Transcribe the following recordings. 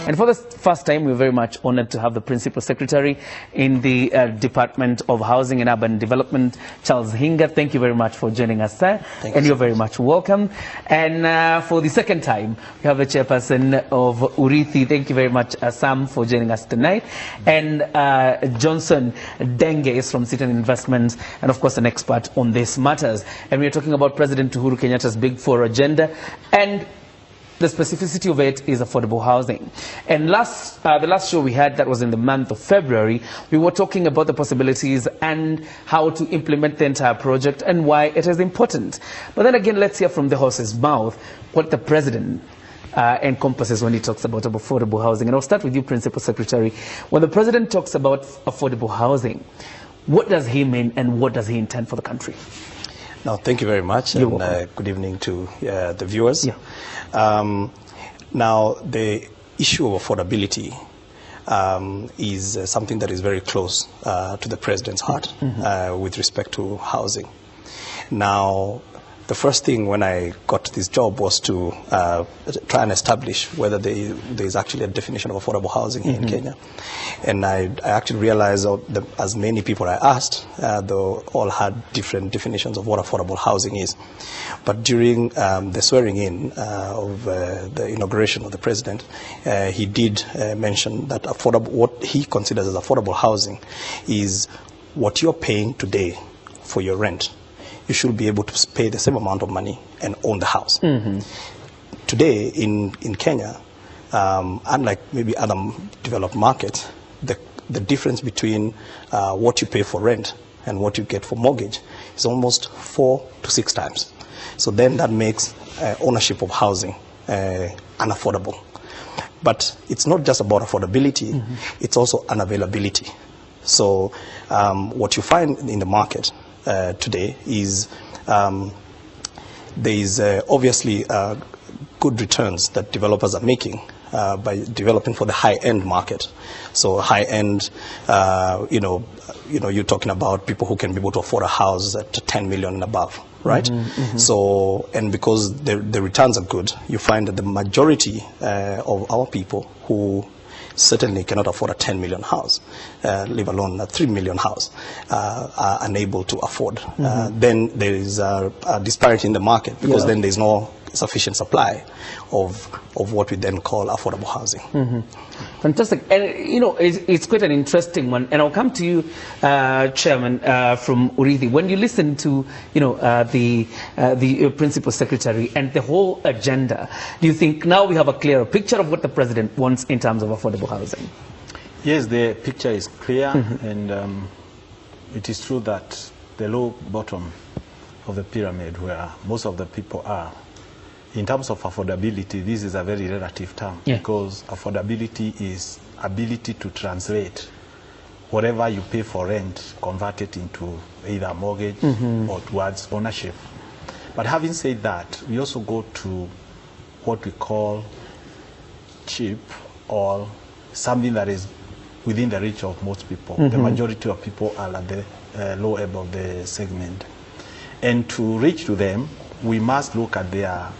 And for the first time, we're very much honored to have the Principal Secretary in the Department of Housing and Urban Development, Charles Hinga. Thank you very much for joining us, sir. And you're very much welcome. And for the second time, we have the Chairperson of Urithi. Thank you very much, Sam, for joining us tonight. And Johnson Denge is from Cytonn Investments, and of course an expert on these matters. And we're talking about President Uhuru Kenyatta's Big Four agenda, and the specificity of it is affordable housing. And the last show we had, that was in the month of February, we were talking about the possibilities and how to implement the entire project and why it is important. But then again, let's hear from the horse's mouth what the President encompasses when he talks about affordable housing. And I'll start with you, Principal Secretary. When the President talks about affordable housing, what does he mean and what does he intend for the country? No, thank you very much, and good evening to the viewers. Yeah. Now, the issue of affordability is something that is very close to the President's heart with respect to housing. Now, the first thing when I got this job was to try and establish whether there is actually a definition of affordable housing here in Kenya. And I actually realized that as many people I asked, they all had different definitions of what affordable housing is. But during the swearing in of the inauguration of the President, he did mention that what he considers as affordable housing is what you're paying today for your rent. You should be able to pay the same amount of money and own the house. Today in Kenya, unlike maybe other developed markets, the difference between what you pay for rent and what you get for mortgage is almost 4 to 6 times. So then that makes ownership of housing unaffordable. But it's not just about affordability, it's also unavailability. So what you find in the market today is there is obviously good returns that developers are making by developing for the high-end market. So high-end, you're talking about people who can be able to afford a house at 10 million and above, right? So, and because the returns are good, you find that the majority of our people who certainly cannot afford a 10 million house, leave alone a 3 million house, are unable to afford. Then there is a disparity in the market, because then there's no sufficient supply of what we then call affordable housing. Fantastic. And it's quite an interesting one. And I'll come to you, Chairman, from Urithi. When you listen to the Principal Secretary and the whole agenda, do you think now we have a clearer picture of what the President wants in terms of affordable housing? Yes, the picture is clear, and it is true that the low bottom of the pyramid, where most of the people are, in terms of affordability, this is a very relative term, because affordability is ability to translate whatever you pay for rent, convert it into either a mortgage or towards ownership. But having said that, we also go to what we call cheap, or something that is within the reach of most people. The majority of people are at the low ebb of the segment. And to reach to them, we must look at their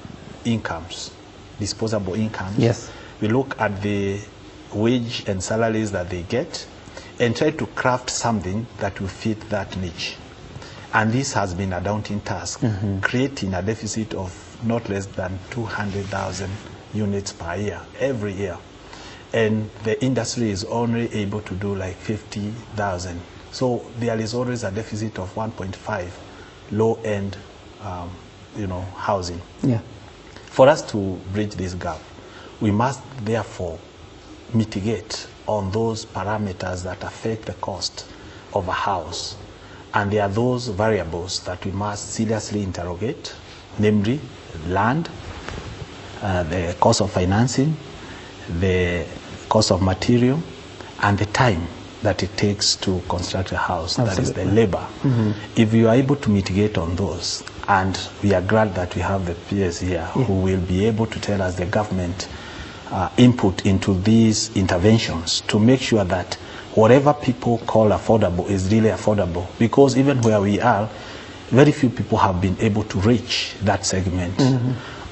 incomes, disposable incomes. Yes. We look at the wage and salaries that they get and try to craft something that will fit that niche. And this has been a daunting task, creating a deficit of not less than 200,000 units per year, every year. And the industry is only able to do like 50,000. So there is always a deficit of 1.5 low-end housing. For us to bridge this gap, we must therefore mitigate on those parameters that affect the cost of a house. And there are those variables that we must seriously interrogate, namely land, the cost of financing, the cost of material, and the time that it takes to construct a house. That is the labor. If you are able to mitigate on those, and we are glad that we have the peers here who will be able to tell us the government input into these interventions to make sure that whatever people call affordable is really affordable. Because even where we are, very few people have been able to reach that segment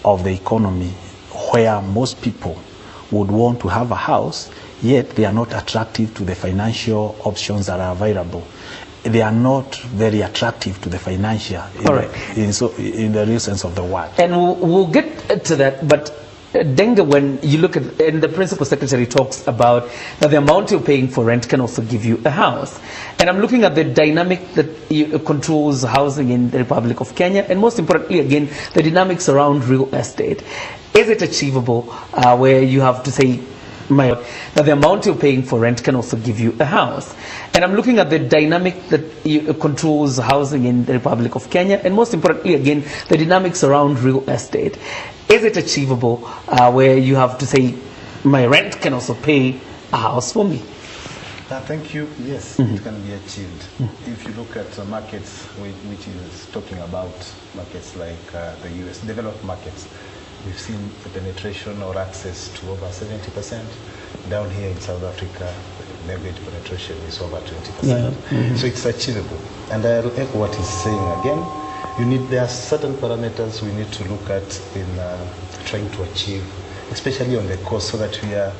of the economy where most people would want to have a house, yet they are not attractive to the financial options that are available. They are not very attractive to the financial in the real sense of the word. And we'll get to that, but Denge, when you look at, and the Principal Secretary talks about that the amount you're paying for rent can also give you a house. And I'm looking at the dynamic that controls housing in the Republic of Kenya, and most importantly, again, the dynamics around real estate. Is it achievable where you have to say, that the amount you're paying for rent can also give you a house? And I'm looking at the dynamic that controls housing in the Republic of Kenya, and most importantly, again, the dynamics around real estate. Is it achievable where you have to say, my rent can also pay a house for me? Thank you. Yes, it can be achieved. If you look at markets, which is talking about markets like the US, developed markets, we've seen the penetration or access to over 70%. Down here in South Africa, mortgage penetration is over 20%. So it's achievable. And I'll echo what he's saying again. There are certain parameters we need to look at in trying to achieve, especially on the cost, so that we are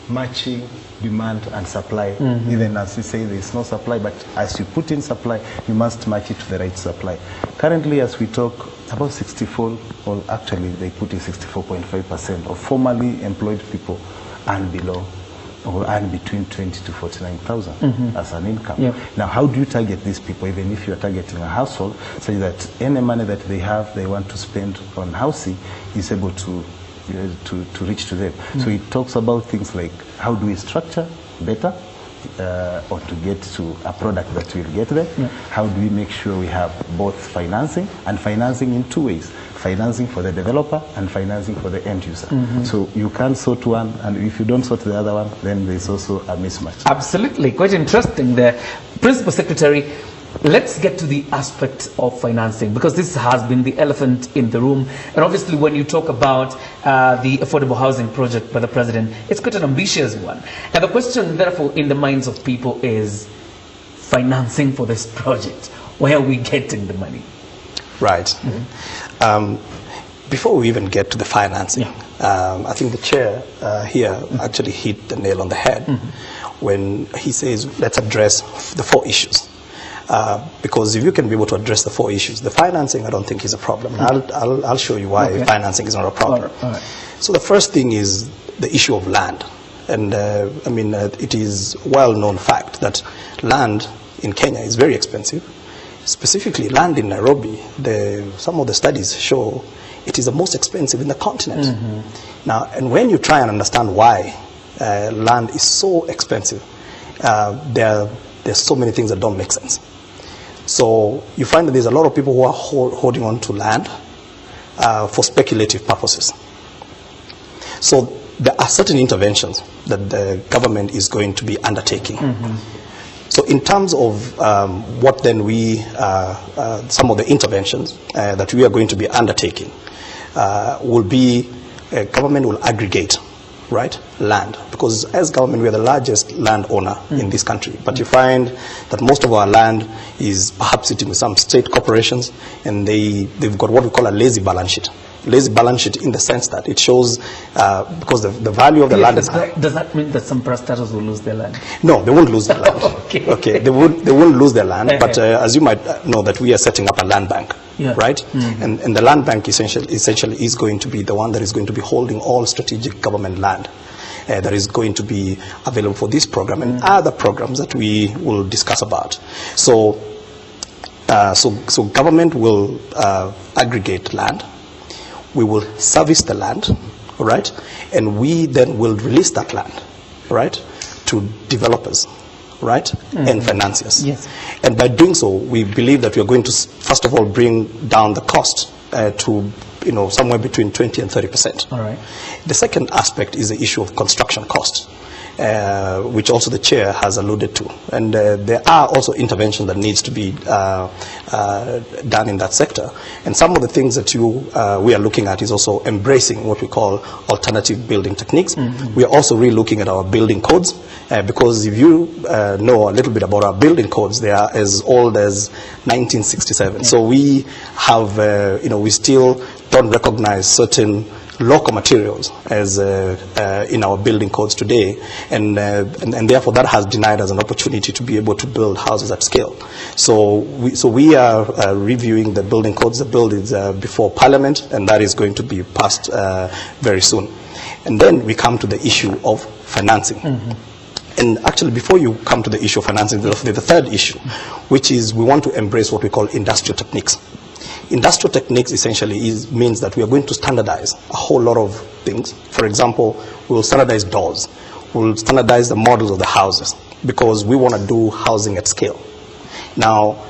matching demand and supply. Even as you say, there's no supply, but as you put in supply, you must match it to the right supply. Currently, as we talk, about 64, or actually they put in 64.5% of formally employed people earn below or earn between 20 to 49,000 as an income. Now, how do you target these people, even if you are targeting a household, so that any money that they have, they want to spend on housing, is able to reach to them? So it talks about things like how do we structure better or to get to a product that will get there? How do we make sure we have both financing, and financing in two ways? Financing for the developer and financing for the end user. So you can't sort one, and if you don't sort the other one, then there's also a mismatch. Absolutely, quite interesting there. Principal Secretary, let's get to the aspect of financing, because this has been the elephant in the room. And obviously when you talk about the affordable housing project by the President, it's quite an ambitious one. And the question therefore in the minds of people is financing for this project. Where are we getting the money? Right. Before we even get to the financing, I think the chair here actually hit the nail on the head when he says, let's address the 4 issues. Because if you can be able to address the 4 issues, the financing I don't think is a problem. I'll show you why financing is not a problem. All right. So the first thing is the issue of land. And I mean, it is well-known fact that land in Kenya is very expensive. Specifically, land in Nairobi, some of the studies show it is the most expensive in the continent. Now, and when you try and understand why land is so expensive, there's so many things that don't make sense. So you find that there's a lot of people who are holding on to land for speculative purposes. So there are certain interventions that the government is going to be undertaking. So in terms of what then some of the interventions that we are going to be undertaking will be, government will aggregate, right, land. Because as government, we are the largest landowner in this country. But you find that most of our land is perhaps sitting with some state corporations, and they've got what we call a lazy balance sheet. Lazy balance sheet in the sense that it shows, because the value of the land is high. Does that mean that some prostators will lose their land? No, they won't lose their land. Okay, they won't lose their land. But as you might know, that we are setting up a land bank, right? And the land bank essentially is going to be the one that is going to be holding all strategic government land that is going to be available for this program and other programs that we will discuss about. So government will aggregate land. We will service the land, right? And we then will release that land, right, to developers, right, and financiers. Yes. And by doing so, we believe that we are going to, first of all, bring down the cost to, somewhere between 20 and 30%. All right. The second aspect is the issue of construction costs, which also the chair has alluded to. And there are also interventions that needs to be done in that sector. And some of the things that we are looking at is also embracing what we call alternative building techniques. We are also re-looking at our building codes, because if you know a little bit about our building codes, they are as old as 1967. So we have, we still don't recognize certain local materials as in our building codes today, and therefore that has denied us an opportunity to be able to build houses at scale. So we are reviewing the building codes. The bill is before Parliament, and that is going to be passed very soon. And then we come to the issue of financing. And actually, before you come to the issue of financing, there's the third issue, which is we want to embrace what we call industrial techniques. Industrial techniques essentially means that we are going to standardize a whole lot of things. For example, we will standardize doors. We will standardize the models of the houses, because we want to do housing at scale. Now,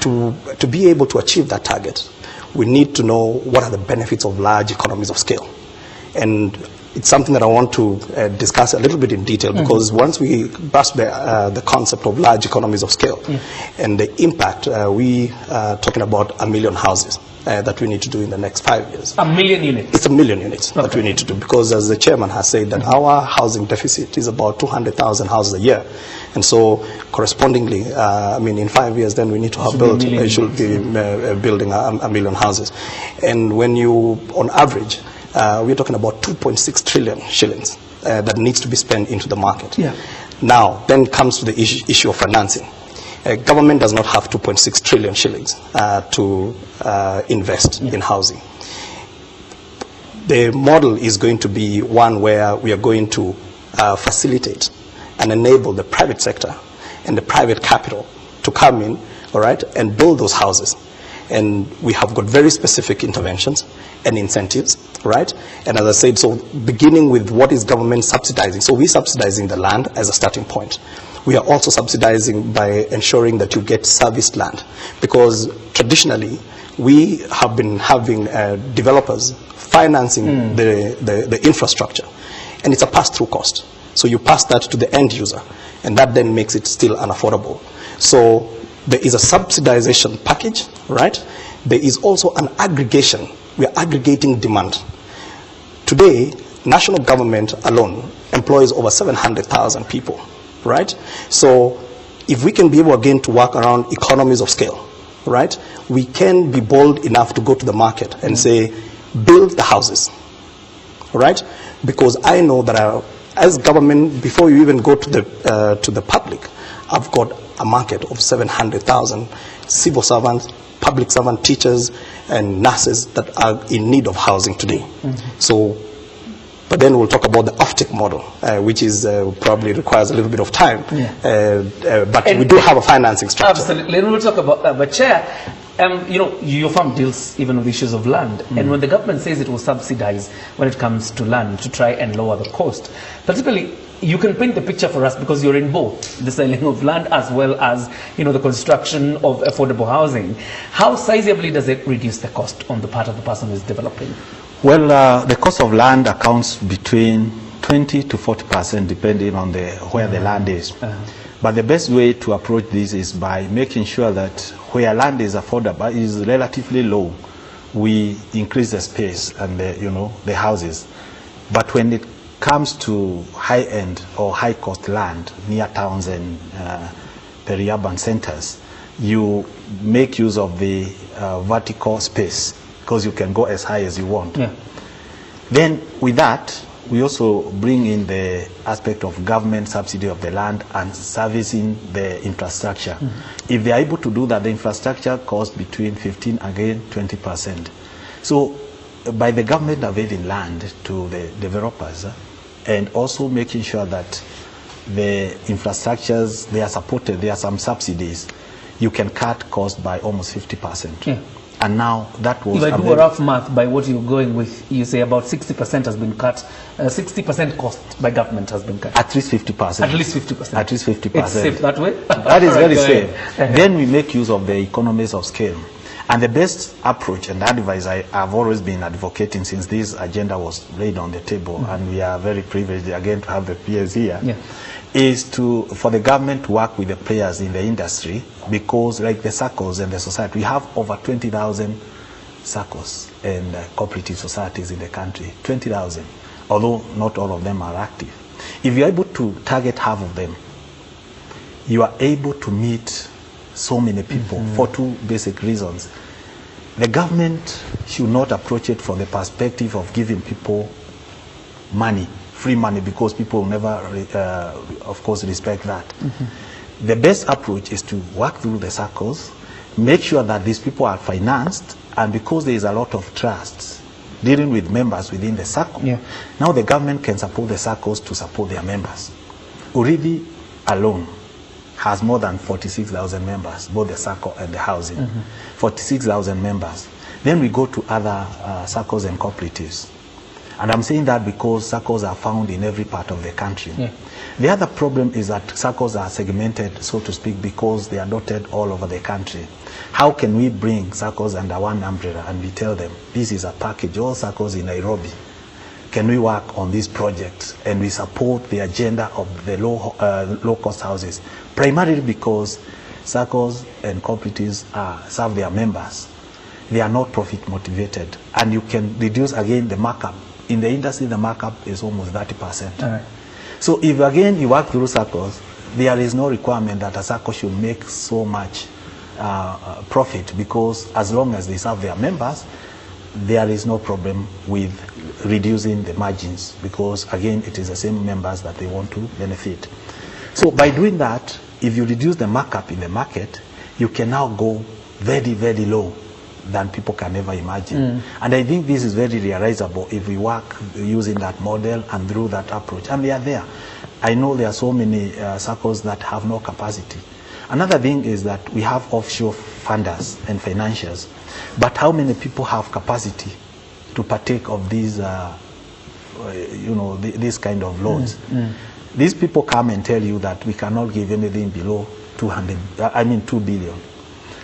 to be able to achieve that target, we need to know what are the benefits of large economies of scale. And it's something that I want to discuss a little bit in detail, because once we grasp the concept of large economies of scale and the impact, we are talking about 1 million houses that we need to do in the next 5 years. 1 million units? It's 1 million units that we need to do, because as the chairman has said, that our housing deficit is about 200,000 houses a year. And so correspondingly, I mean, in 5 years, then we need to have built, building 1 million houses. And when you, on average, we're talking about 2.6 trillion shillings that needs to be spent into the market. Now, then comes to the issue of financing. Government does not have 2.6 trillion shillings to invest in housing. The model is going to be one where we are going to facilitate and enable the private sector and the private capital to come in, all right, and build those houses. And we have got very specific interventions and incentives, right? And as I said, so beginning with what is government subsidizing. So we're subsidizing the land as a starting point. We are also subsidizing by ensuring that you get serviced land, because traditionally we have been having developers financing the infrastructure, and it's a pass-through cost. So you pass that to the end user, and that then makes it still unaffordable. So there is a subsidization package, right? There is also an aggregation. We are aggregating demand. Today, national government alone employs over 700,000 people, right? So if we can be able again to work around economies of scale, right? We can be bold enough to go to the market and say, build the houses, right? Because I know that as government, before you even go to the public, I've got a market of 700,000 civil servants, public servant teachers, and nurses that are in need of housing today. So, but then we'll talk about the offtake model, which is probably requires a little bit of time. But we do have a financing structure. Absolutely. And we'll talk about that. But Chair, you know, your firm deals even with issues of land. And when the government says it will subsidize when it comes to land to try and lower the cost, particularly, you can paint the picture for us, because you're in both the selling of land as well as, you know, the construction of affordable housing. How sizably does it reduce the cost on the part of the person who is developing? Well, the cost of land accounts between 20 to 40% depending on where the land is. But the best way to approach this is by making sure that where land is affordable, is relatively low, we increase the space and the houses. But when it comes to high-end or high-cost land near towns and peri-urban centers, you make use of the vertical space, because you can go as high as you want. Then with that, we also bring in the aspect of government subsidy of the land and servicing the infrastructure. If they are able to do that, the infrastructure costs between 15, again, 20%. So by the government availing land to the developers, and also making sure that the infrastructures, they are supported, there are some subsidies, you can cut cost by almost 50%. And now that was... If I do a rough math by what you're going with, you say about 60% has been cut, 60% cost by government has been cut. At least 50%. At least 50%. At least 50%. It's safe that way? That is very safe. Then we make use of the economies of scale. And the best approach and advice I've always been advocating since this agenda was laid on the table, and we are very privileged again to have the peers here, is for the government to work with the players in the industry, because like the SACCOs and the society, we have over 20,000 SACCOs and cooperative societies in the country, 20,000, although not all of them are active. If you're able to target half of them, you are able to meet so many people for two basic reasons. the government should not approach it from the perspective of giving people money, free money, because people will never, of course, respect that. The best approach is to work through the circles, make sure that these people are financed, and because there is a lot of trust dealing with members within the circle, now the government can support the circles to support their members. Urithi alone has more than 46,000 members, both the circle and the housing. 46,000 members. Then we go to other circles and cooperatives. And I'm saying that because circles are found in every part of the country. The other problem is that circles are segmented, so to speak, because they are dotted all over the country. How can we bring circles under one umbrella and we tell them, this is a package, all circles in Nairobi, can we work on this project and we support the agenda of the low-cost houses? Primarily because circles and cooperatives serve their members. They are not profit motivated. And you can reduce again the markup. In the industry, the markup is almost 30%. So if again you work through circles, there is no requirement that a circle should make so much profit, because as long as they serve their members, there is no problem with reducing the margins, because again it is the same members that they want to benefit. So by doing that, if you reduce the markup in the market, you can now go very, very low than people can ever imagine. And I think this is very realizable if we work using that model and through that approach. And they are there. I know there are so many circles that have no capacity. Another thing is that we have offshore funders and financiers, but how many people have capacity to partake of these, this kind of loans? These people come and tell you that we cannot give anything below 2 billion.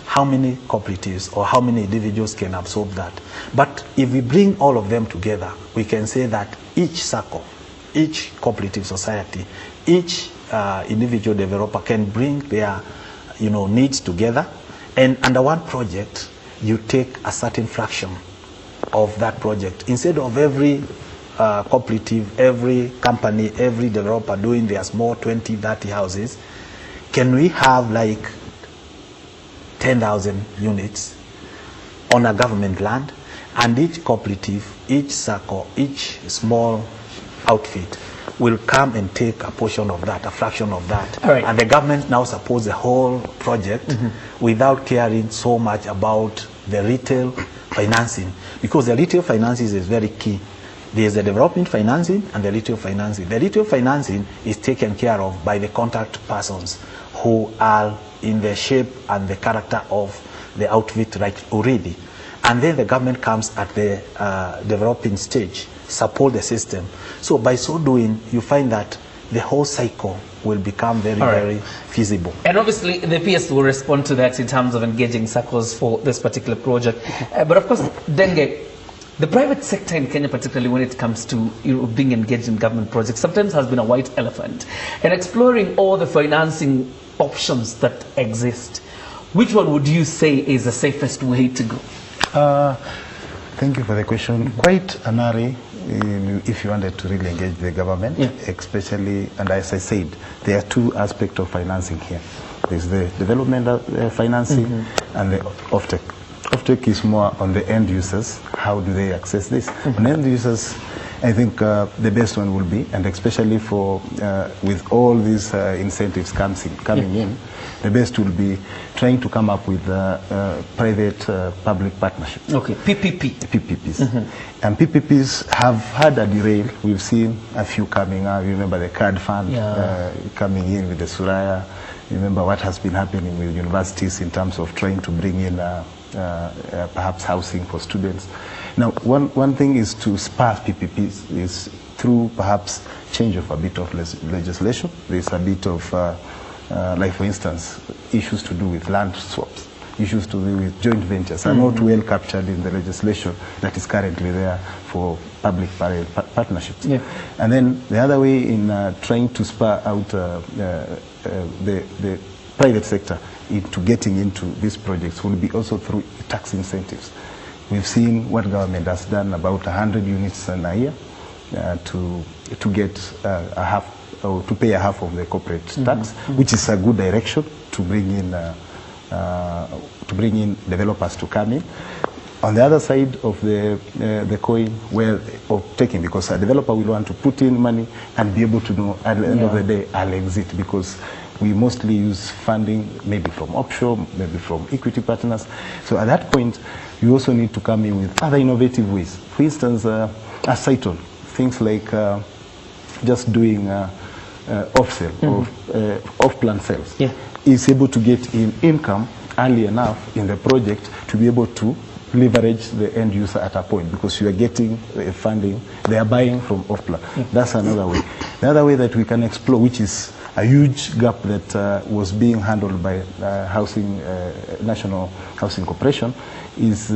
How many cooperatives or how many individuals can absorb that? But if we bring all of them together, we can say that each circle, each cooperative society, each individual developer can bring their needs together, and under one project you take a certain fraction of that project. Instead of every cooperative, every company, every developer doing their small 20, 30 houses, can we have like 10,000 units on a government land, and each cooperative, each circle, each small outfit will come and take a portion of that, a fraction of that. And the government now supports the whole project without caring so much about the retail financing, because the retail financing is very key. There is the development financing and the retail financing. The retail financing is taken care of by the contact persons who are in the shape and the character of the outfit right already. And then the government comes at the developing stage, support the system. So by so doing, you find that the whole cycle will become very, very feasible. And obviously the PS will respond to that in terms of engaging circles for this particular project. But of course, Denge, the private sector in Kenya, particularly when it comes to being engaged in government projects, sometimes has been a white elephant. And exploring all the financing options that exist, which one would you say is the safest way to go? Thank you for the question. Quite an array if you wanted to really engage the government, especially, and as I said, there are two aspects of financing here. There's the development financing and the offtake. Offtake is more on the end users. How do they access this? On end users, I think the best one will be, and especially for with all these incentives coming in, the best will be trying to come up with private-public partnerships. Okay, PPPs. And PPPs have had a derail. We've seen a few coming out. You remember the card fund coming in with the Suraya. You remember what has been happening with universities in terms of trying to bring in perhaps housing for students. Now, one thing is to spur PPPs is through perhaps change of a bit of legislation. There's a bit of, like for instance, issues to do with land swaps, issues to do with joint ventures are not well captured in the legislation that is currently there for public-private partnerships. And then the other way in trying to spur out the private sector into getting into these projects will be also through tax incentives. We've seen what government has done, about 100 units in a year to get a half, or to pay a half of the corporate tax, which is a good direction to bring in developers to come in. On the other side of the coin, where of taking, because a developer will want to put in money and be able to know at the end of the day, I'll exit, because we mostly use funding maybe from offshore, maybe from equity partners. So at that point, you also need to come in with other innovative ways. For instance, as Cytonn, things like just doing off-sale, off-plan sales, is able to get in income early enough in the project to be able to leverage the end user at a point, because you are getting funding, they are buying from off-plan. That's another way. The other way that we can explore, which is a huge gap that was being handled by National Housing Corporation, is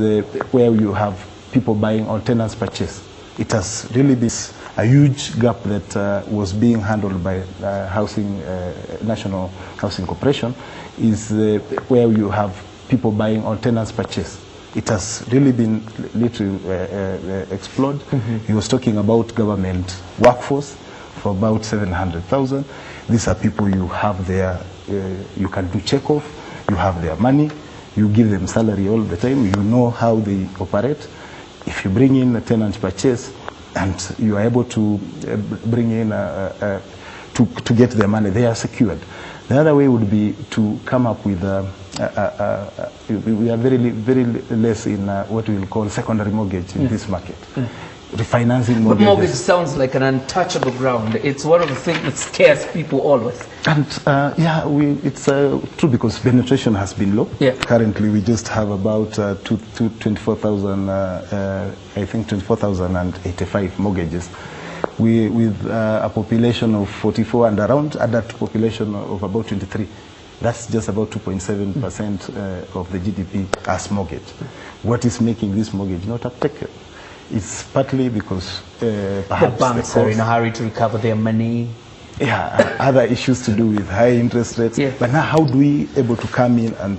where you have people buying on tenants purchase. It has really been a huge gap that was being handled by National Housing Corporation, is where you have people buying on tenants purchase. It has really been little explored. He was talking about government workforce for about 700,000. These are people you have their, you can do check off, you have their money, you give them salary all the time, you know how they operate. If you bring in a tenant purchase and you are able to bring in, to get their money, they are secured. The other way would be to come up with, we are very less in what we will call secondary mortgage in this market. Refinancing mortgages. But mortgage sounds like an untouchable ground. It's one of the things that scares people always. And yeah, it's true, because penetration has been low. Currently, we just have about 24,000, I think 24,085 mortgages. With a population of 44 and around adult population of about 23. That's just about 2.7% of the GDP as mortgage. What is making this mortgage not uptaken? It's partly because perhaps the banks are in a hurry to recover their money. Yeah, other issues to do with high interest rates. But now, how do we able to come in and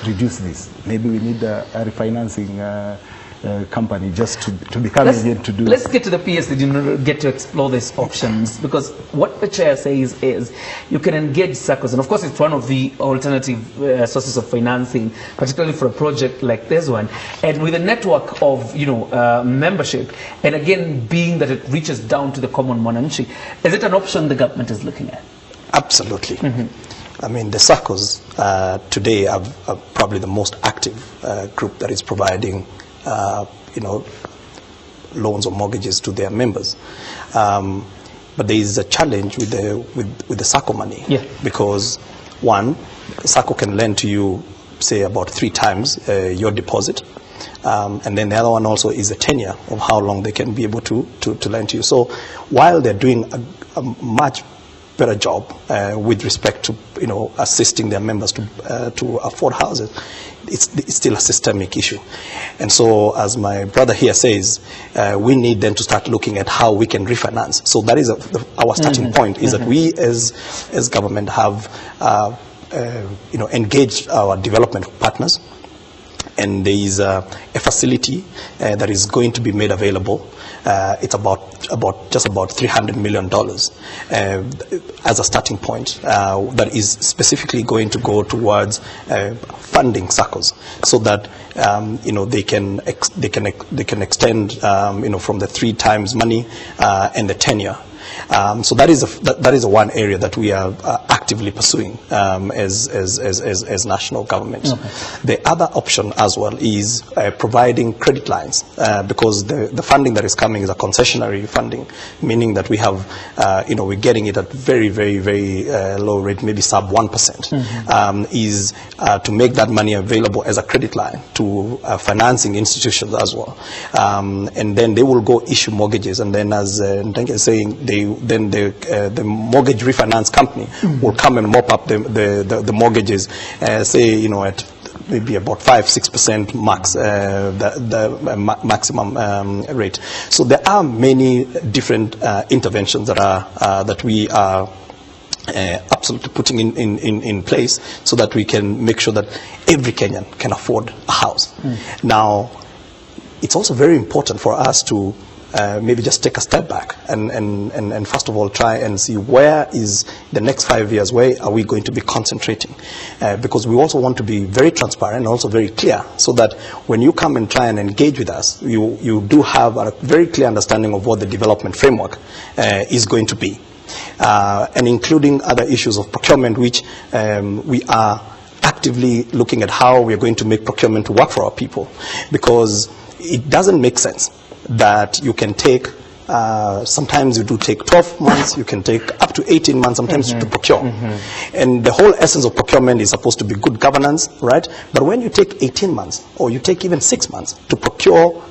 reduce this? Maybe we need a refinancing company just to be coming in to do. Let's get to the PS that you get to explore these options, because what the chair says is you can engage SACCOs, and of course it's one of the alternative sources of financing, particularly for a project like this one, and with a network of membership, and again being that it reaches down to the common mwananchi, is it an option the government is looking at? Absolutely. I mean, the SACCOs today are probably the most active group that is providing loans or mortgages to their members. But there is a challenge with the SACCO money. Because one, SACCO can lend to you, say, about 3 times your deposit. And then the other one also is the tenure of how long they can be able to lend to you. So while they're doing a much better job with respect to assisting their members to afford houses, it's still a systemic issue. And so, as my brother here says, we need then to start looking at how we can refinance. So that is our starting point, is that we as government have engaged our development partners, and there is a facility that is going to be made available. It's just about $300 million as a starting point that is specifically going to go towards funding SACCOs, so that they can extend from the 3 times money and the tenure. So that is one area that we are actively pursuing as national government. The other option as well is providing credit lines, because the funding that is coming is a concessionary funding, meaning that we have, we're getting it at very, very, very low rate, maybe sub 1%, is to make that money available as a credit line to financing institutions as well. And then they will go issue mortgages, and then, as Denge is saying, the mortgage refinance company will come and mop up the mortgages, say, at maybe about 5-6% max, the maximum rate. So there are many different interventions that we are absolutely putting in place, so that we can make sure that every Kenyan can afford a house. Now, it's also very important for us to maybe just take a step back and first of all try and see where is the next 5 years, where are we going to be concentrating? Because we also want to be very transparent and also very clear, so that when you come and try and engage with us, you do have a very clear understanding of what the development framework is going to be. And including other issues of procurement, which we are actively looking at how we are going to make procurement to work for our people, because it doesn't make sense that you can take, sometimes you do take 12 months, you can take up to 18 months sometimes to procure. And the whole essence of procurement is supposed to be good governance, right? But when you take 18 months, or you take even 6 months to procure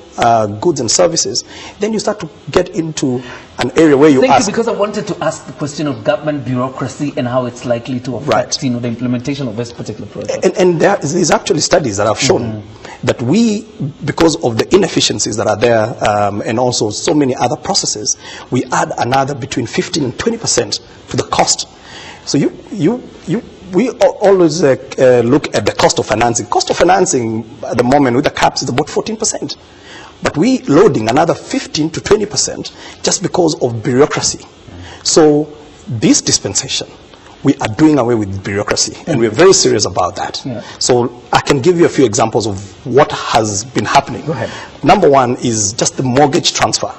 goods and services, then you start to get into an area where you Thank ask... you, because I wanted to ask the question of government bureaucracy and how it's likely to affect the implementation of this particular project. And there is actually studies that have shown that we, because of the inefficiencies that are there, and also so many other processes, we add another between 15 and 20% to the cost. So we always look at the cost of financing. Cost of financing at the moment with the caps is about 14%. But we loading another 15 to 20% just because of bureaucracy. So this dispensation, we are doing away with bureaucracy, and we're very serious about that. So I can give you a few examples of what has been happening. Go ahead. Number one is just the mortgage transfer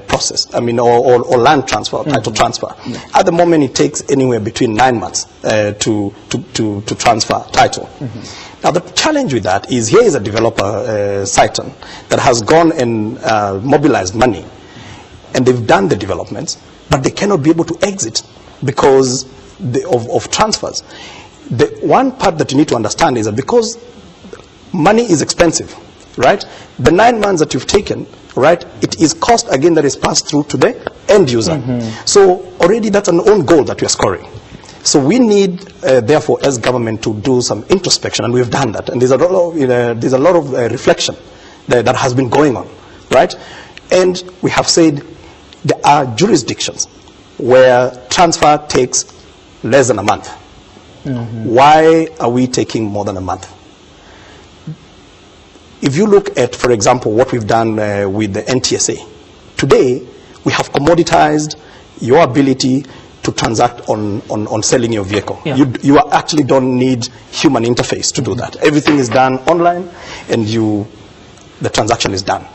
process. I mean, or land transfer, or title transfer. At the moment, it takes anywhere between 9 months to transfer title. Now, the challenge with that is, here is a developer, Cytonn, that has gone and mobilized money, and they've done the developments, but they cannot be able to exit because of transfers. The one part that you need to understand is that because money is expensive, right? The 9 months that you've taken, right, it is cost again that is passed through to the end user. So already that's an own goal that we are scoring. So we need, therefore, as government, to do some introspection, and we've done that. And there's a lot of reflection that has been going on, right? And we have said there are jurisdictions where transfer takes less than a month. Why are we taking more than a month? If you look at, for example, what we've done with the NTSA, today we have commoditized your ability to transact on selling your vehicle. You actually don't need human interface to do that. Everything is done online, and the transaction is done.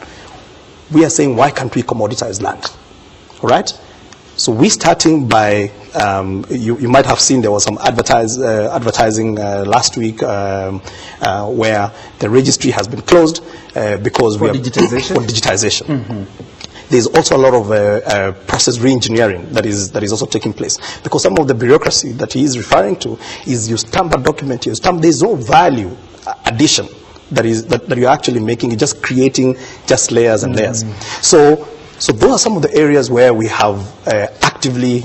We are saying, why can't we commoditize land? All right? So we're starting by, you might have seen there was some advertising last week where the registry has been closed because for digitization. There's also a lot of process re-engineering that is also taking place, because some of the bureaucracy that he is referring to is you stamp a document, there's no value addition that you're actually making. You're just creating just layers and layers. So those are some of the areas where we have actively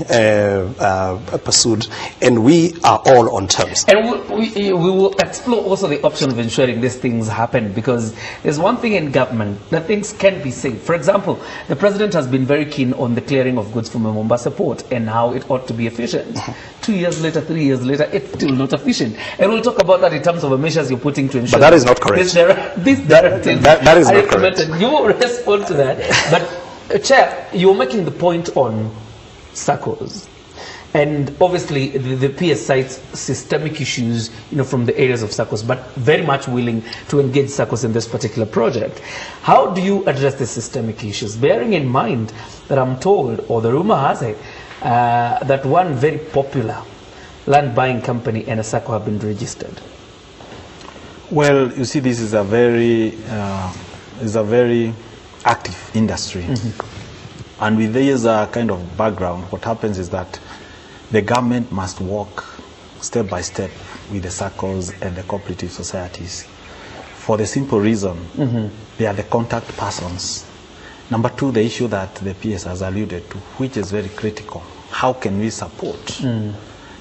pursued, and we are all on terms. And we will explore also the option of ensuring these things happen, because there's one thing in government that things can be said. For example, the president has been very keen on the clearing of goods from the Mombasa port and how it ought to be efficient. 2 years later, 3 years later, it's still not efficient. And we'll talk about that in terms of the measures you're putting to ensure. But that is not correct. This directive that is not correct. You will respond to that. But Chair, you're making the point on SACCOs, and obviously the PS cites systemic issues, from the areas of SACCOs, but very much willing to engage SACCOs in this particular project. How do you address the systemic issues, bearing in mind that I'm told, or the rumor has it, that one very popular land buying company and a SACCO have been registered? Well, you see, this is a very active industry. And with this kind of background, what happens is that the government must work step by step with the SACCOs and the cooperative societies, for the simple reason they are the contact persons. Number two, the issue that the PS has alluded to, which is very critical. How can we support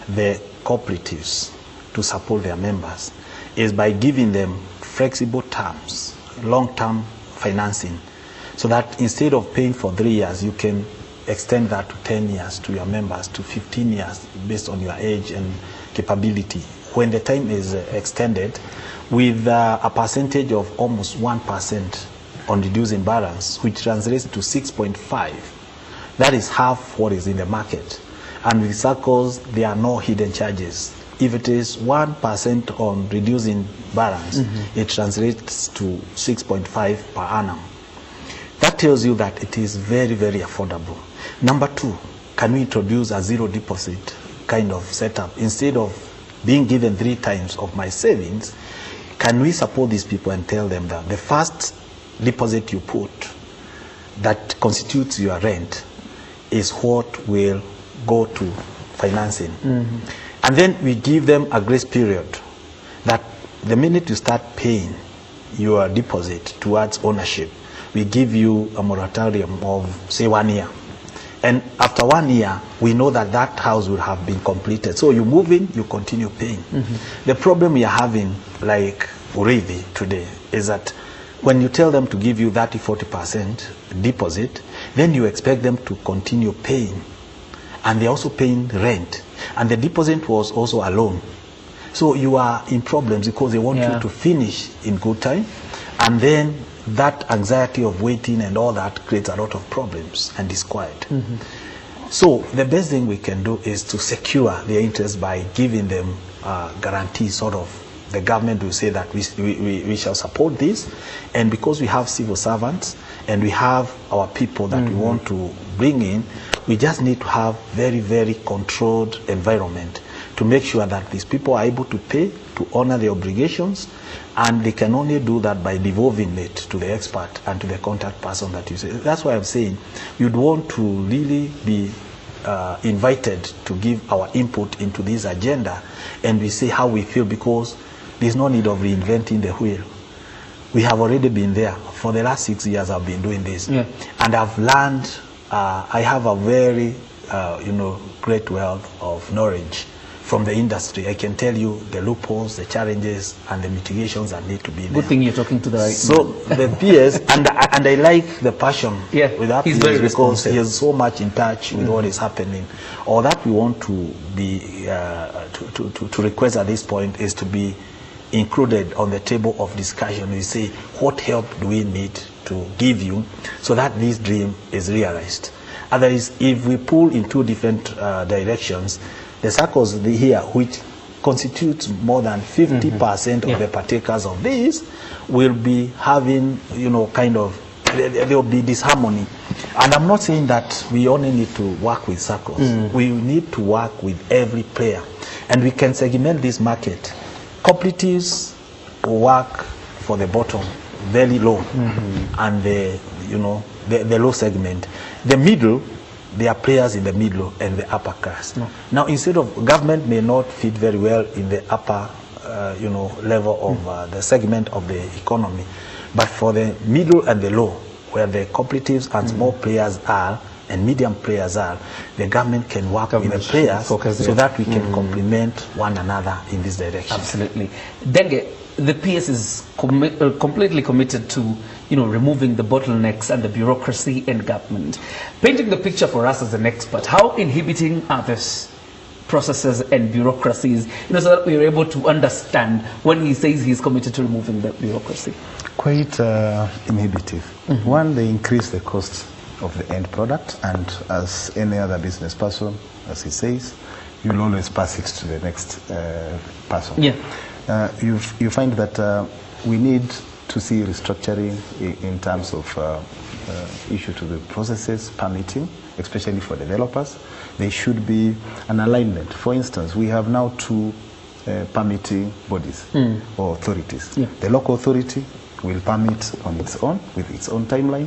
the cooperatives to support their members, is by giving them flexible terms, long-term financing, so that instead of paying for 3 years, you can extend that to 10 years to your members, to 15 years, based on your age and capability. When the time is extended, with a percentage of almost 1% on reducing balance, which translates to 6.5. That is half what is in the market. And with circles, there are no hidden charges. If it is 1% on reducing balance, it translates to 6.5 per annum. That tells you that it is very, very affordable. Number two, can we introduce a zero deposit kind of setup? Instead of being given 3 times of my savings, can we support these people and tell them that the first deposit you put that constitutes your rent is what will go to financing? And then we give them a grace period that the minute you start paying your deposit towards ownership, we give you a moratorium of, say, 1 year. And after 1 year, we know that that house will have been completed. So you move in, you continue paying. The problem we are having, like Urithi today, is that when you tell them to give you 30–40% deposit, then you expect them to continue paying. And they're also paying rent. And the deposit was also a loan. So you are in problems because they want you to finish in good time. And then that anxiety of waiting and all that creates a lot of problems and disquiet. So the best thing we can do is to secure their interest by giving them guarantees, sort of. The government will say that we shall support this, and because we have civil servants and we have our people that we want to bring in, we just need to have very, very controlled environment to make sure that these people are able to pay, to honor their obligations, and they can only do that by devolving it to the expert and to the contact person that you say. That's why I'm saying you'd want to really be invited to give our input into this agenda, and we say how we feel, because there's no need of reinventing the wheel. We have already been there. For the last 6 years I've been doing this. And I've learned, I have a very great wealth of knowledge from the industry. I can tell you the loopholes, the challenges, and the mitigations that need to be there. Good thing you're talking to the right So the PS, and I like the passion with that, he's very because he is so much in touch with what is happening. All that we want to be, to request at this point is to be included on the table of discussion. We say, what help do we need to give you so that this dream is realized? Otherwise, if we pull in 2 different directions, the circles here, which constitutes more than 50% of the partakers of this, will be having, kind of, there will be disharmony. And I'm not saying that we only need to work with circles. We need to work with every player. And we can segment this market. Cooperatives work for the bottom, very low, and the low segment. The middle, there are players in the middle and the upper class. Now, instead of, government may not fit very well in the upper, level of the segment of the economy, but for the middle and the low, where the cooperatives and small players are, and medium players are, the government can work with the players so that we can complement one another in this direction. Absolutely. Denge, the PS is completely committed to, removing the bottlenecks and the bureaucracy in government. Painting the picture for us as an expert, how inhibiting are these processes and bureaucracies, so that we are able to understand when he says he's committed to removing the bureaucracy? Quite inhibitive. One, they increase the cost of the end product, and as any other business person, as he says, you'll always pass it to the next person. You find that we need to see restructuring in terms of issue to the processes, permitting, especially for developers. There should be an alignment. For instance, we have now 2 permitting bodies or authorities. The local authority will permit on its own, with its own timeline.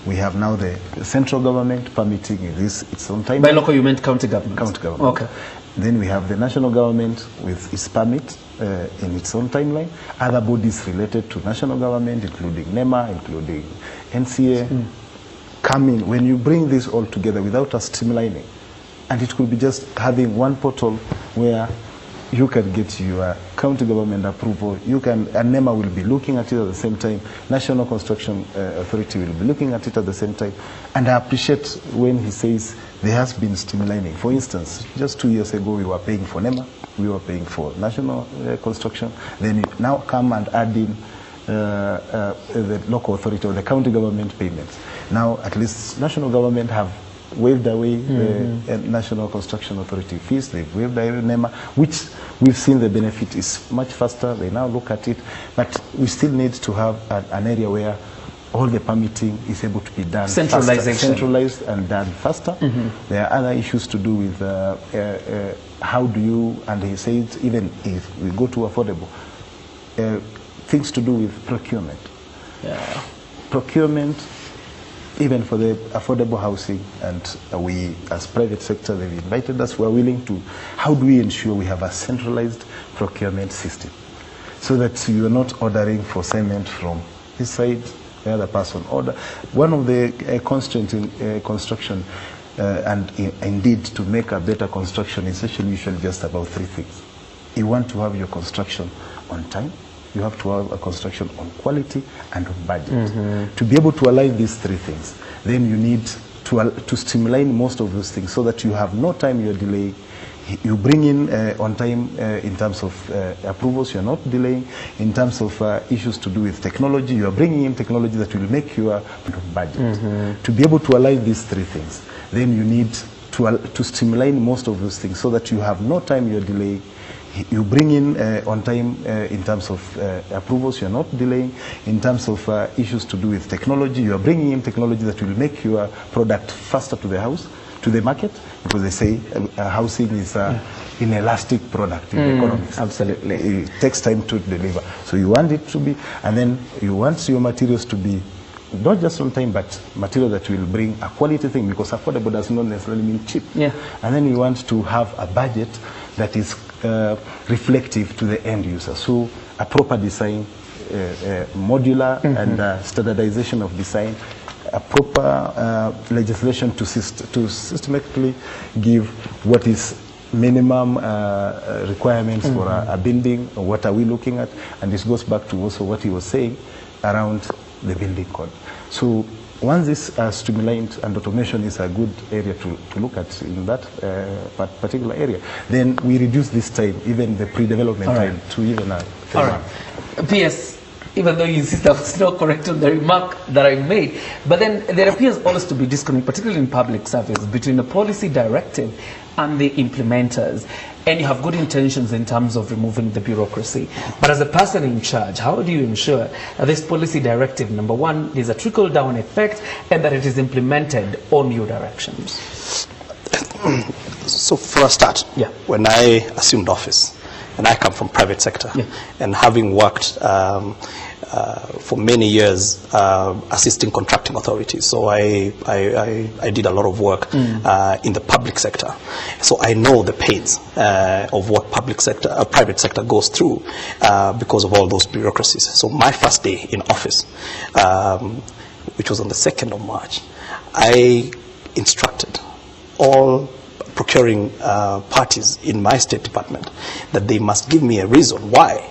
We have now the central government permitting its own timeline. By local, you meant county government? County government. Okay. Then we have the national government with its permit in its own timeline. Other bodies related to national government, including NEMA, including NCA, come in. When you bring this all together without us streamlining, and it could be just having one portal where you can get your county government approval, and NEMA will be looking at it at the same time, National Construction Authority will be looking at it at the same time. And I appreciate when he says there has been streamlining. For instance, just 2 years ago we were paying for NEMA, we were paying for National Construction, then you now come and add in the local authority or the county government payments. Now, at least national government have waived away the National Construction Authority fees. They've waived away NEMA, which we've seen the benefit is much faster. They now look at it, but we still need to have an area where all the permitting is able to be done centralized and done faster. There are other issues to do with how do you, and he said, even if we go to affordable, things to do with procurement. Procurement, even for the affordable housing, and we as private sector, they've invited us, we're willing to, how do we ensure we have a centralized procurement system so that you are not ordering for cement from this side, the other person order. One of the constraints in construction and indeed to make a better construction is usually just about three things. You want to have your construction on time, you have to have a construction on quality and on budget. To be able to align these three things, then you need to streamline most of those things so that you have no time you're delaying. You bring in on time in terms of approvals, you're not delaying. In terms of issues to do with technology, you are bringing in technology that will make your budget. To be able to align these three things, then you need to streamline most of those things so that you have no time you're delaying. You bring in on time in terms of approvals, you're not delaying. In terms of issues to do with technology, you are bringing in technology that will make your product faster to the house, to the market, because they say housing is an inelastic product in economics. Absolutely. It takes time to deliver. So you want it to be, and then you want your materials to be not just on time, but material that will bring a quality thing, because affordable does not necessarily mean cheap. And then you want to have a budget that is reflective to the end user. So a proper design, modular and standardization of design, a proper legislation to systematically give what is minimum requirements for a building, what are we looking at, and this goes back to also what he was saying around the building code. So once this streamlined, and automation is a good area to look at in that particular area, then we reduce this time, even the pre-development time, to even a 3 months. P.S. Even though you insist I was not correct on the remark that I made, but then there appears always to be disconnect, particularly in public service, between the policy directive and the implementers. And you have good intentions in terms of removing the bureaucracy. But as a person in charge, how do you ensure that this policy directive, number one, is a trickle-down effect and that it is implemented on your directions? So for a start, when I assumed office, and I come from private sector, and having worked for many years assisting contracting authorities, so I did a lot of work in the public sector. So I know the pains of what private sector goes through because of all those bureaucracies. So my first day in office, which was on the 2nd of March, I instructed all procuring parties in my State Department that they must give me a reason why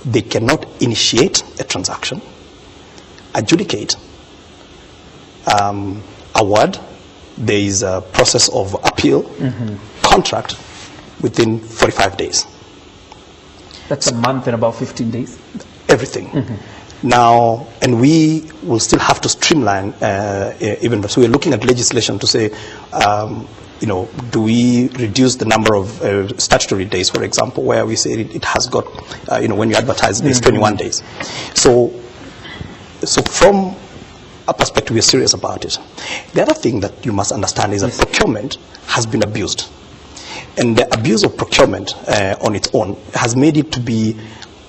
they cannot initiate a transaction, adjudicate, award, there is a process of appeal, contract within 45 days. That's a month and about 15 days? Everything. Now, and we will still have to streamline even, so we're looking at legislation to say, you know, do we reduce the number of statutory days, for example, where we say it has got, you know, when you advertise, it's 21 days. So from a perspective, we're serious about it. The other thing that you must understand is that procurement has been abused. And the abuse of procurement on its own has made it to be,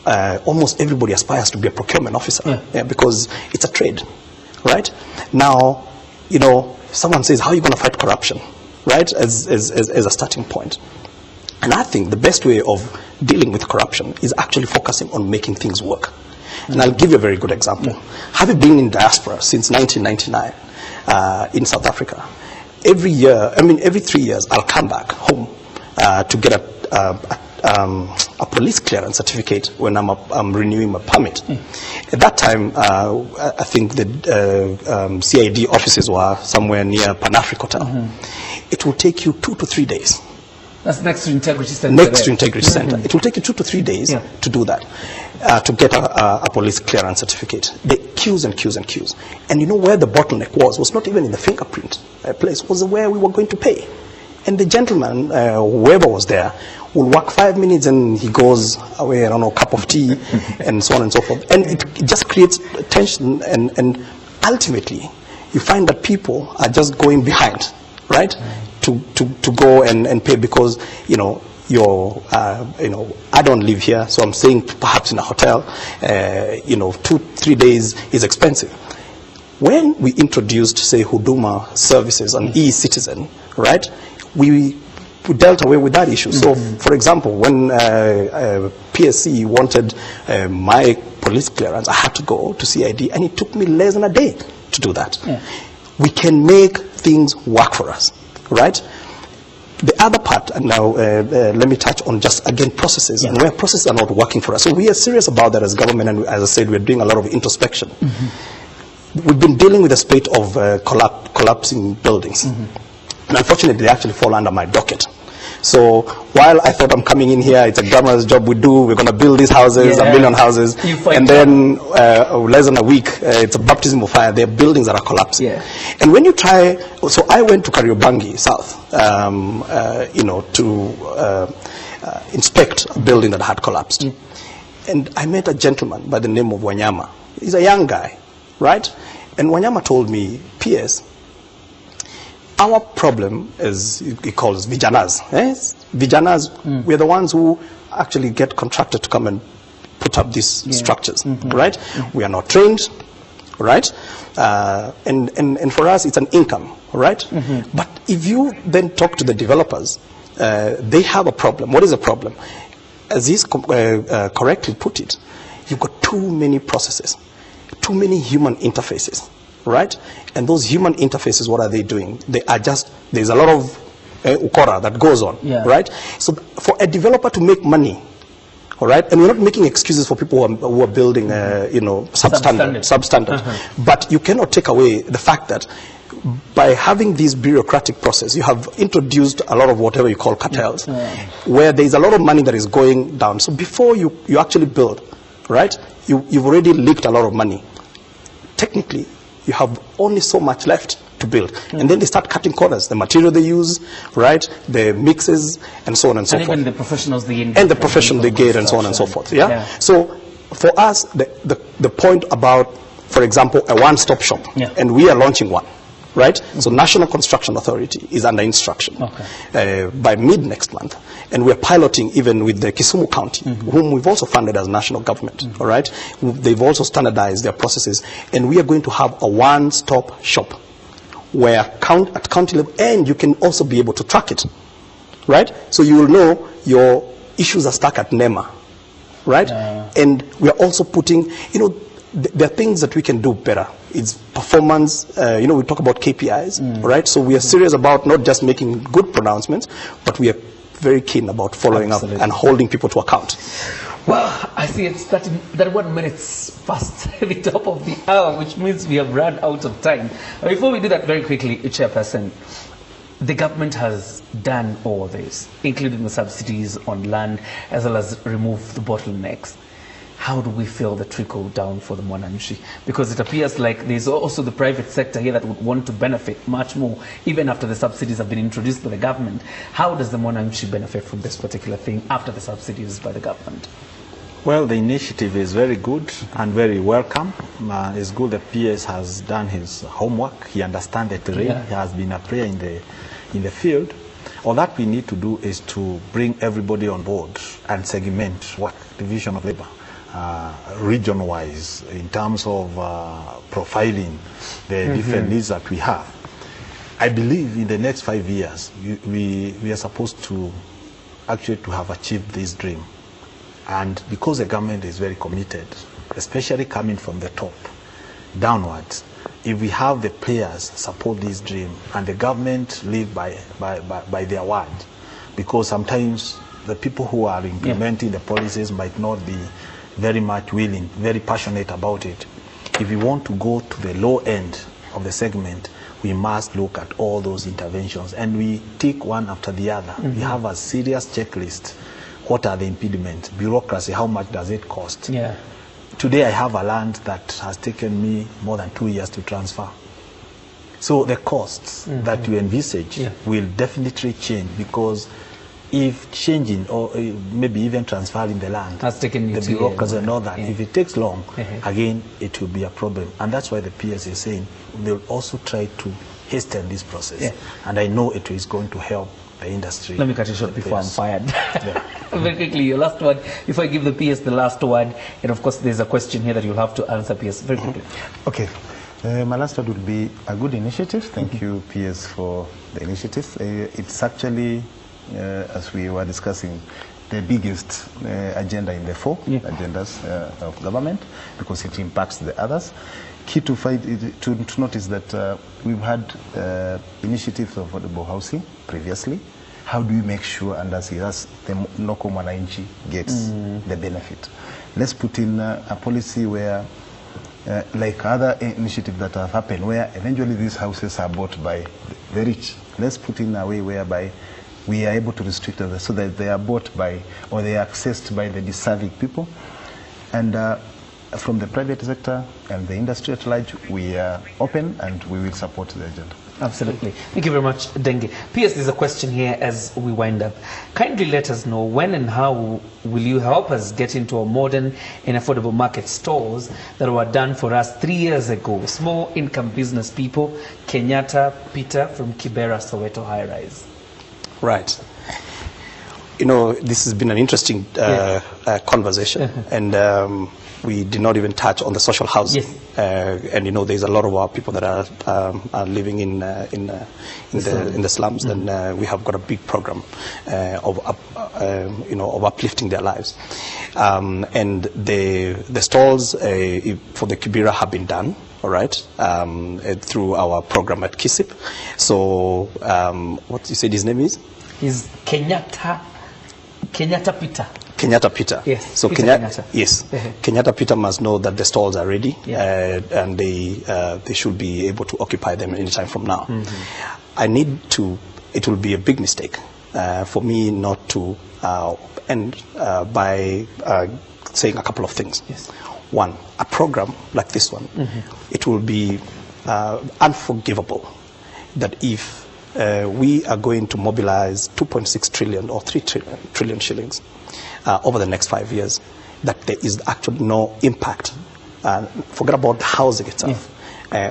almost everybody aspires to be a procurement officer, because it's a trade, right? Now, you know, someone says, how are you going to fight corruption? Right, as a starting point. And I think the best way of dealing with corruption is actually focusing on making things work. And I'll give you a very good example. Having been in diaspora since 1999 in South Africa, every year, I mean every 3 years, I'll come back home to get a police clearance certificate when I'm renewing my permit. At that time, I think the CID offices were somewhere near Pan-Africa Hotel. It will take you 2 to 3 days That's next to Integrity Center. Next to Integrity Center. It will take you 2 to 3 days to do that, to get a police clearance certificate. The queues and queues and queues. And you know where the bottleneck was not even in the fingerprint place, was where we were going to pay. And the gentleman, whoever was there, will work 5 minutes and he goes away, I don't know, cup of tea, and so on and so forth. And it just creates tension, and ultimately, you find that people are just going behind, right? To go and pay because, you know, I don't live here, so I'm staying perhaps in a hotel, 2-3 days is expensive. When we introduced, say, Huduma services on e-citizen, right, we dealt away with that issue. So, for example, when PSC wanted my police clearance, I had to go to CID, and it took me less than a day to do that. We can make things work for us, right? The other part, and now let me touch on just, again, processes, and where processes are not working for us. So we are serious about that as government, and as I said, we're doing a lot of introspection. We've been dealing with a spate of collapsing buildings. And unfortunately, they actually fall under my docket. So while I thought I'm coming in here, it's a glamorous job we do, we're going to build these houses, a million houses, and then less than a week, it's a baptism of fire. There are buildings that are collapsing. And when you try, so I went to Kariobangi South, to inspect a building that had collapsed. And I met a gentleman by the name of Wanyama. He's a young guy, right? And Wanyama told me, PS, our problem is, he calls Vijanas. Vijanas, we're the ones who actually get contracted to come and put up these structures, right? We are not trained, right? And for us, it's an income, right? But if you then talk to the developers, they have a problem. What is the problem? As he's correctly put it, you've got too many processes, too many human interfaces. Right? And those human interfaces, what are they doing? They are just, there's a lot of ukora that goes on, right? So for a developer to make money, all right, and we're not making excuses for people who are building, substandard. But you cannot take away the fact that by having this bureaucratic process, you have introduced a lot of whatever you call cartels, where there's a lot of money that is going down. So before you actually build, right, you've already leaked a lot of money. Technically, you have only so much left to build. And then they start cutting corners, the material they use, right, the mixes, and so on and so forth. And even the professionals they get. And the professional they get, and so on and so forth. So for us, the point about, for example, a one-stop shop, and we are launching one, right? So National Construction Authority is under instruction by mid next month. And we're piloting even with the Kisumu County, whom we've also funded as national government, all right? They've also standardized their processes. And we are going to have a one-stop shop where at county level, and you can also be able to track it, right? So you will know your issues are stuck at NEMA, right? And we are also putting, there are things that we can do better. It's performance, we talk about KPIs, right? So we are serious about not just making good pronouncements, but we are very keen about following up and holding people to account. Well, I see it's 31 minutes past the top of the hour, which means we have run out of time. Before we do that, very quickly, Chairperson, the government has done all this, including the subsidies on land, as well as remove the bottlenecks. How do we feel the trickle down for the Mwananchi? Because it appears like there's also the private sector here that would want to benefit much more, even after the subsidies have been introduced by the government. How does the Mwananchi benefit from this particular thing after the subsidies by the government? Well, the initiative is very good and very welcome. It's good that PS has done his homework. He understands the terrain. He has been a player in the field. All that we need to do is to bring everybody on board and segment what division of labor. Region-wise, in terms of profiling the different needs that we have. I believe in the next 5 years, we are supposed to actually to have achieved this dream. And because the government is very committed, especially coming from the top downwards, if we have the players support this dream and the government live by their word, because sometimes the people who are implementing the policies might not be very much willing, very passionate about it. If we want to go to the low end of the segment, we must look at all those interventions, and we take one after the other. We have a serious checklist. What are the impediments? Bureaucracy, how much does it cost? Yeah. Today I have a land that has taken me more than 2 years to transfer. So the costs that you envisage will definitely change, because if changing or maybe even transferring the land has taken you the bureaucracy and all that, if it takes long, again it will be a problem. And that's why the PS is saying they'll also try to hasten this process. And I know it is going to help the industry. Let me cut you short before I'm fired. Very quickly, your last word, if I give the PS the last word, and of course there's a question here that you'll have to answer, PS, very quickly. Okay. My last word would be a good initiative. Thank you, PS, for the initiative. It's actually, as we were discussing, the biggest agenda in the four agendas of government, because it impacts the others. Key to notice that we've had initiatives of affordable housing previously. How do we make sure, and as the local mwananchi gets the benefit? Let's put in a policy where, like other initiatives that have happened, where eventually these houses are bought by the rich. Let's put in a way whereby we are able to restrict them so that they are bought by, or they are accessed by the deserving people. And from the private sector and the industry at large, we are open and we will support the agenda. Absolutely. Thank you very much, Denge. P.S. there's a question here as we wind up. Kindly let us know when and how will you help us get into a modern and affordable market stores that were done for us 3 years ago. Small income business people, Kenyatta Peter from Kibera, Soweto High Rise. Right. You know, this has been an interesting conversation, and we did not even touch on the social housing. And you know, there's a lot of our people that are living in the slums, and we have got a big program of uplifting their lives. And the stalls for the Kibera have been done. All right, through our program at KISIP. So, what you said his name is? Is Kenyatta Peter. Kenyatta Peter. Yes. So Peter Kenyatta. Yes. Kenyatta Peter must know that the stalls are ready, and they should be able to occupy them anytime from now. It will be a big mistake for me not to end by saying a couple of things. Yes. One, a program like this one, it will be unforgivable that if we are going to mobilize 2.6 trillion or 3 trillion shillings over the next 5 years, that there is actually no impact. Forget about the housing itself,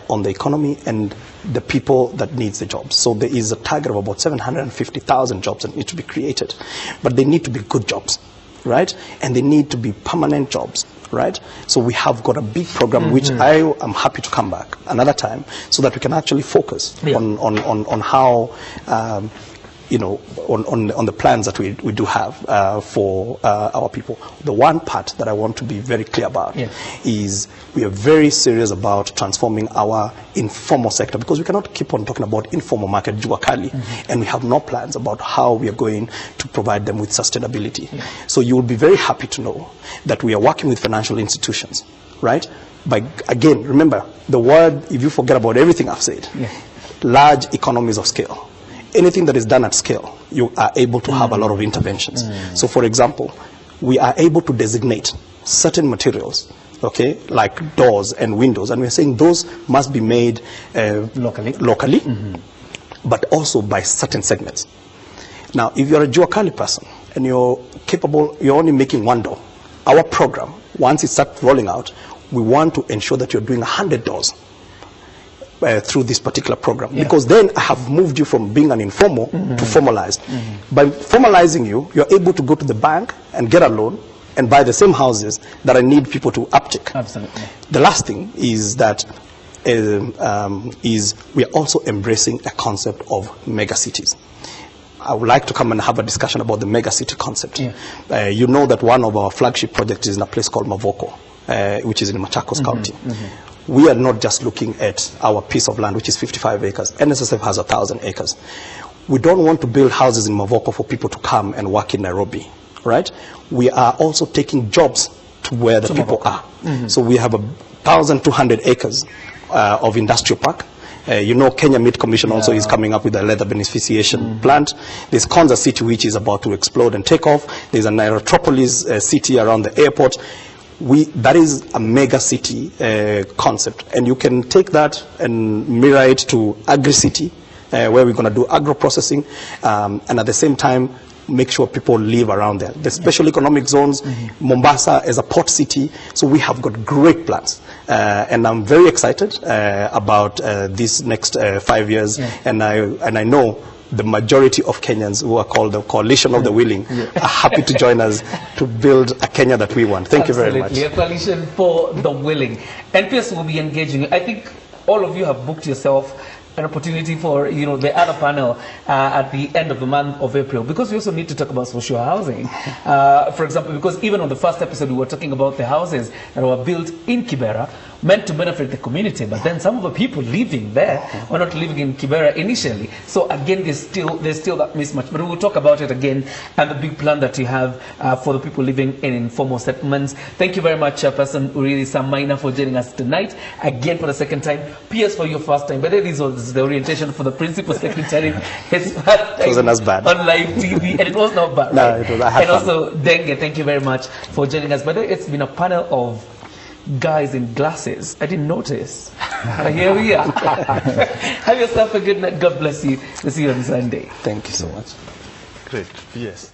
on the economy and the people that needs the jobs. So there is a target of about 750,000 jobs that need to be created, but they need to be good jobs, right? And they need to be permanent jobs. Right, so we have got a big program which I am happy to come back another time, so that we can actually focus on how on the plans that we do have for our people. The one part that I want to be very clear about is we are very serious about transforming our informal sector, because we cannot keep on talking about informal market jua kali, and we have no plans about how we are going to provide them with sustainability. So you will be very happy to know that we are working with financial institutions, right? But again, remember the word, if you forget about everything I've said, large economies of scale. Anything that is done at scale, you are able to have a lot of interventions. So for example, we are able to designate certain materials, okay, like doors and windows, and we're saying those must be made locally, but also by certain segments. Now, if you're a Juakali person and you're capable, you're only making one door, our program, once it starts rolling out, we want to ensure that you're doing 100 doors. Through this particular program, because then I have moved you from being an informal to formalized. By formalizing you, you're able to go to the bank and get a loan and buy the same houses that I need people to uptick. Absolutely. The last thing is that we are also embracing a concept of mega cities. I would like to come and have a discussion about the Megacity Concept. You know that one of our flagship projects is in a place called Mavoko, which is in Machakos County. We are not just looking at our piece of land, which is 55 acres. NSSF has 1,000 acres. We don't want to build houses in Mavoko for people to come and work in Nairobi, right? We are also taking jobs to where the people are. So we have 1,200 acres of industrial park, You know, Kenya Meat Commission also is coming up with a leather beneficiation plant. There's Konza City, which is about to explode and take off. There's a Nairotropolis city around the airport. That is a mega city concept, and you can take that and mirror it to agri-city, where we're going to do agro-processing, and at the same time make sure people live around there. The special economic zones, Mombasa as a port city, so we have got great plans, and I'm very excited about these next 5 years, and I know the majority of Kenyans, who are called the Coalition of the Willing, are happy to join us to build a Kenya that we want. Thank you very much. A coalition for the willing. NPS will be engaging. I think all of you have booked yourself an opportunity for, you know, the other panel at the end of the month of April, because we also need to talk about social housing. For example, because even on the first episode we were talking about the houses that were built in Kibera, meant to benefit the community, but then some of the people living there were not living in Kibera initially. So again, there's still that mismatch. But we will talk about it again, and the big plan that you have for the people living in informal settlements. Thank you very much, Chairperson Urithi Maina, for joining us tonight again for the second time. PS for your first time. But this was the orientation for the Principal Secretary. His first time it wasn't as bad on live TV, and it was not bad. No, it was. I had and fun. Also, Denge, thank you very much for joining us. But it's been a panel of guys in glasses. I didn't notice. But here we are. Have yourself a good night. God bless you. We'll see you on Sunday. Thank you so much. Great. Yes.